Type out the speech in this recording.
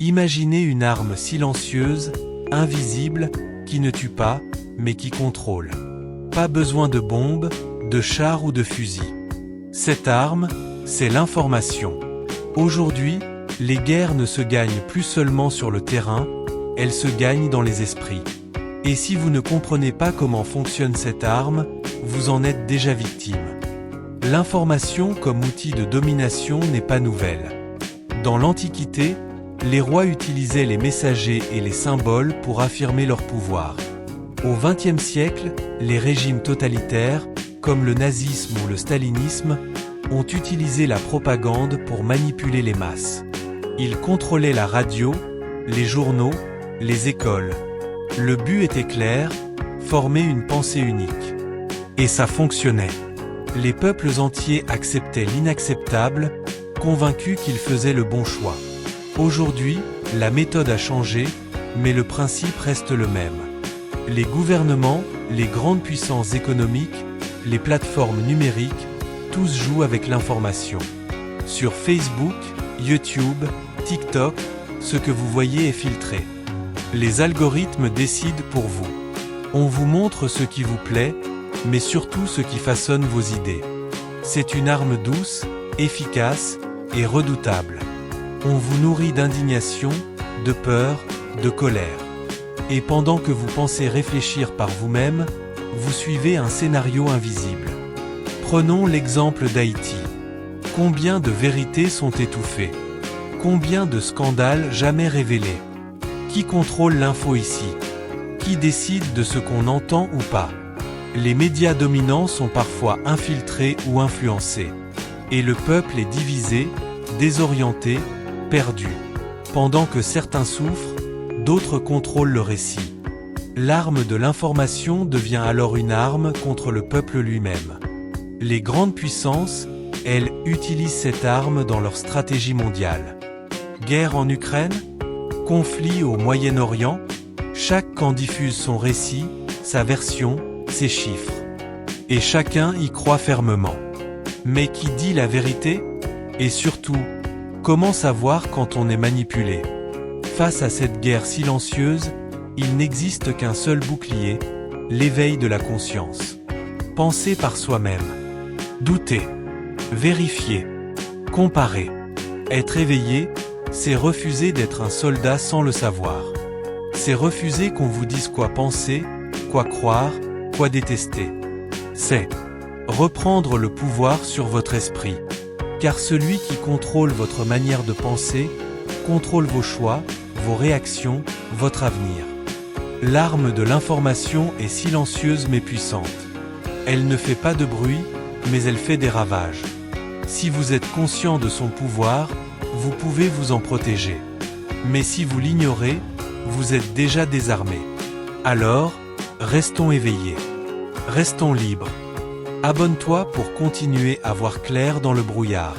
Imaginez une arme silencieuse, invisible, qui ne tue pas, mais qui contrôle. Pas besoin de bombes, de chars ou de fusils. Cette arme, c'est l'information. Aujourd'hui, les guerres ne se gagnent plus seulement sur le terrain, elles se gagnent dans les esprits. Et si vous ne comprenez pas comment fonctionne cette arme, vous en êtes déjà victime. L'information comme outil de domination n'est pas nouvelle. Dans l'Antiquité, les rois utilisaient les messagers et les symboles pour affirmer leur pouvoir. Au XXe siècle, les régimes totalitaires, comme le nazisme ou le stalinisme, ont utilisé la propagande pour manipuler les masses. Ils contrôlaient la radio, les journaux, les écoles. Le but était clair, former une pensée unique. Et ça fonctionnait. Les peuples entiers acceptaient l'inacceptable, convaincus qu'ils faisaient le bon choix. Aujourd'hui, la méthode a changé, mais le principe reste le même. Les gouvernements, les grandes puissances économiques, les plateformes numériques, tous jouent avec l'information. Sur Facebook, YouTube, TikTok, ce que vous voyez est filtré. Les algorithmes décident pour vous. On vous montre ce qui vous plaît, mais surtout ce qui façonne vos idées. C'est une arme douce, efficace et redoutable. On vous nourrit d'indignation, de peur, de colère. Et pendant que vous pensez réfléchir par vous-même, vous suivez un scénario invisible. Prenons l'exemple d'Haïti. Combien de vérités sont étouffées? Combien de scandales jamais révélés? Qui contrôle l'info ici? Qui décide de ce qu'on entend ou pas? Les médias dominants sont parfois infiltrés ou influencés. Et le peuple est divisé, désorienté, perdu. Pendant que certains souffrent, d'autres contrôlent le récit. L'arme de l'information devient alors une arme contre le peuple lui-même. Les grandes puissances, elles, utilisent cette arme dans leur stratégie mondiale. Guerre en Ukraine? Conflit au Moyen-Orient? Chaque camp diffuse son récit, sa version, ses chiffres. Et chacun y croit fermement. Mais qui dit la vérité? Et surtout, comment savoir quand on est manipulé? Face à cette guerre silencieuse, il n'existe qu'un seul bouclier, l'éveil de la conscience. Penser par soi-même. Douter. Vérifier. Comparer. Être éveillé, c'est refuser d'être un soldat sans le savoir. C'est refuser qu'on vous dise quoi penser, quoi croire, quoi détester. C'est reprendre le pouvoir sur votre esprit. Car celui qui contrôle votre manière de penser, contrôle vos choix, vos réactions, votre avenir. L'arme de l'information est silencieuse mais puissante. Elle ne fait pas de bruit, mais elle fait des ravages. Si vous êtes conscient de son pouvoir, vous pouvez vous en protéger. Mais si vous l'ignorez, vous êtes déjà désarmé. Alors, restons éveillés. Restons libres. Abonne-toi pour continuer à voir clair dans le brouillard.